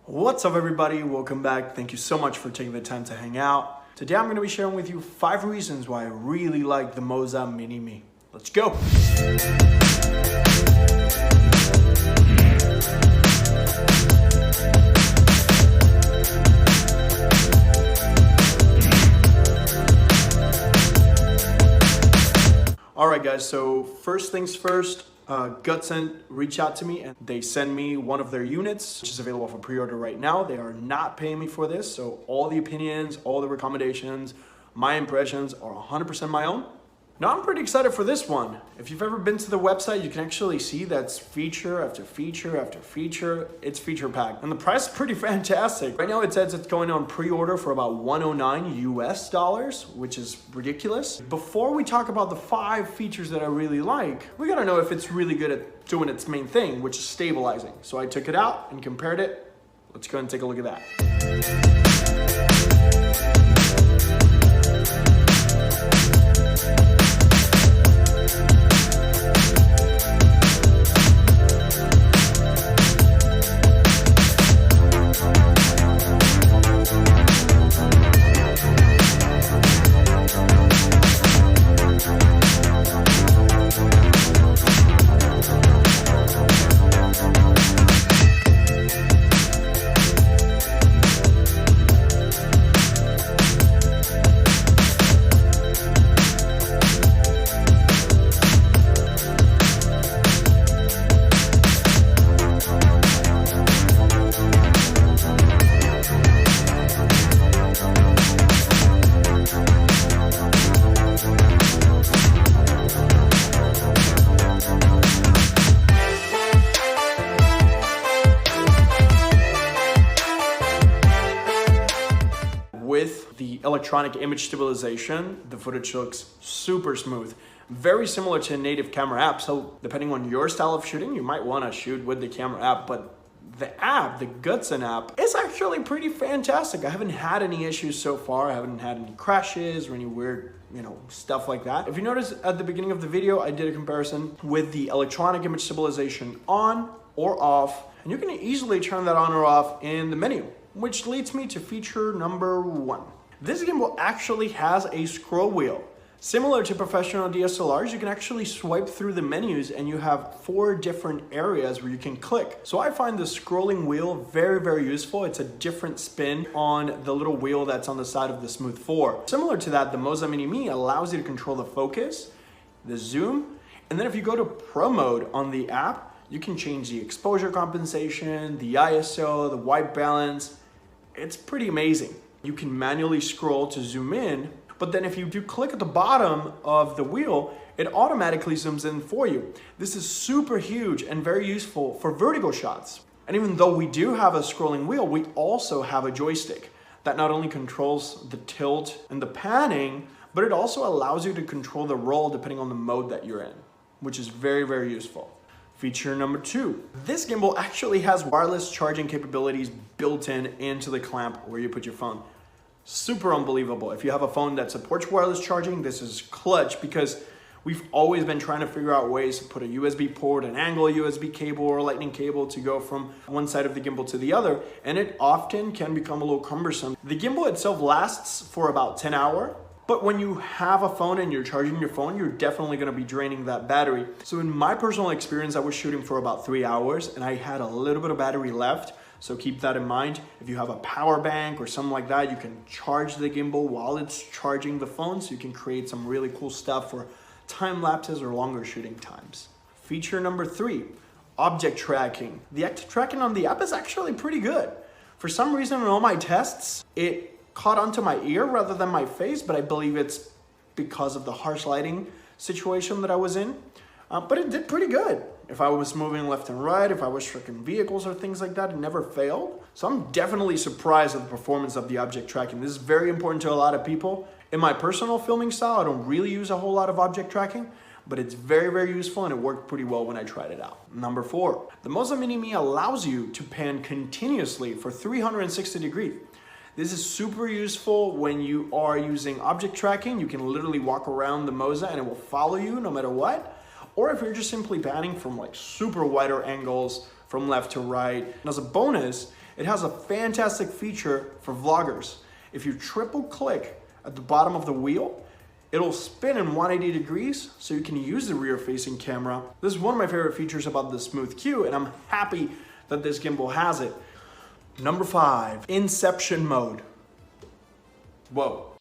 What's up everybody, welcome back. Thank you so much for taking the time to hang out. Today I'm going to be sharing with you 5 reasons why I really like the Moza Mini-Me. Let's go! Alright guys, so first things first, Gutsen reached out to me and they send me one of their units, which is available for pre-order right now. They are not paying me for this, so all the opinions, all the recommendations, my impressions are 100% my own. Now I'm pretty excited for this one. If you've ever been to the website, you can actually see that's feature after feature after feature. It's feature packed and the price is pretty fantastic. Right now it says it's going on pre-order for about $109 US, which is ridiculous. Before we talk about the 5 features that I really like, we gotta know if it's really good at doing its main thing, which is stabilizing. So I took it out and compared it. Let's go and take a look at that. With the electronic image stabilization, the footage looks super smooth. Very similar to a native camera app, so depending on your style of shooting, you might want to shoot with the camera app, but the app, the Gutsen app, is actually pretty fantastic. I haven't had any issues so far. I haven't had any crashes or any weird, stuff like that. If you notice at the beginning of the video, I did a comparison with the electronic image stabilization on or off, and you can easily turn that on or off in the menu. Which leads me to feature number 1. This gimbal actually has a scroll wheel. Similar to professional DSLRs, you can actually swipe through the menus and you have 4 different areas where you can click. So I find the scrolling wheel very, very useful. It's a different spin on the little wheel that's on the side of the Smooth 4. Similar to that, the Moza Mini-Me allows you to control the focus, the zoom, and then if you go to Pro mode on the app, you can change the exposure compensation, the ISO, the white balance. It's pretty amazing. You can manually scroll to zoom in, but then if you do click at the bottom of the wheel, it automatically zooms in for you. This is super huge and very useful for vertical shots. And even though we do have a scrolling wheel, we also have a joystick that not only controls the tilt and the panning, but it also allows you to control the roll depending on the mode that you're in, which is very, very useful. Feature number 2. This gimbal actually has wireless charging capabilities built into the clamp where you put your phone. Super unbelievable. If you have a phone that supports wireless charging, this is clutch because we've always been trying to figure out ways to put a USB port, an angle USB cable or lightning cable to go from one side of the gimbal to the other, and it often can become a little cumbersome. The gimbal itself lasts for about 10 hours. But when you have a phone and you're charging your phone, you're definitely going to be draining that battery. So in my personal experience, I was shooting for about 3 hours and I had a little bit of battery left. So keep that in mind. If you have a power bank or something like that, you can charge the gimbal while it's charging the phone. So you can create some really cool stuff for time lapses or longer shooting times. Feature number 3, object tracking. The object tracking on the app is actually pretty good. For some reason in all my tests, it caught onto my ear rather than my face, but I believe it's because of the harsh lighting situation that I was in. But it did pretty good. If I was moving left and right, if I was tracking vehicles or things like that, it never failed. So I'm definitely surprised at the performance of the object tracking. This is very important to a lot of people. In my personal filming style, I don't really use a whole lot of object tracking, but it's very, very useful and it worked pretty well when I tried it out. Number 4, the Moza Mini-Me allows you to pan continuously for 360 degrees. This is super useful when you are using object tracking. You can literally walk around the Moza and it will follow you no matter what. Or if you're just simply panning from like super wider angles from left to right. And as a bonus, It has a fantastic feature for vloggers. If you triple click at the bottom of the wheel, it'll spin in 180 degrees so you can use the rear facing camera. This is one of my favorite features about the Smooth Q, and I'm happy that this gimbal has it. Number 5, Inception mode. Whoa.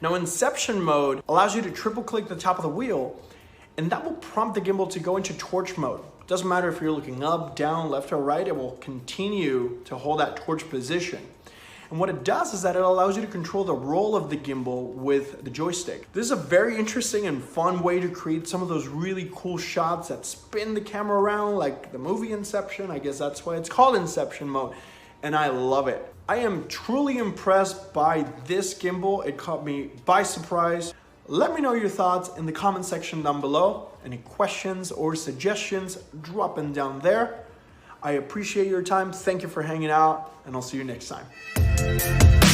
Now, Inception mode allows you to triple click the top of the wheel, and that will prompt the gimbal to go into torch mode. Doesn't matter if you're looking up, down, left, or right, it will continue to hold that torch position. And what it does is that it allows you to control the roll of the gimbal with the joystick. This is a very interesting and fun way to create some of those really cool shots that spin the camera around, like the movie Inception. I guess that's why it's called Inception mode, and I love it. I am truly impressed by this gimbal. It caught me by surprise. Let me know your thoughts in the comment section down below. Any questions or suggestions, drop them down there. I appreciate your time. Thank you for hanging out, and I'll see you next time.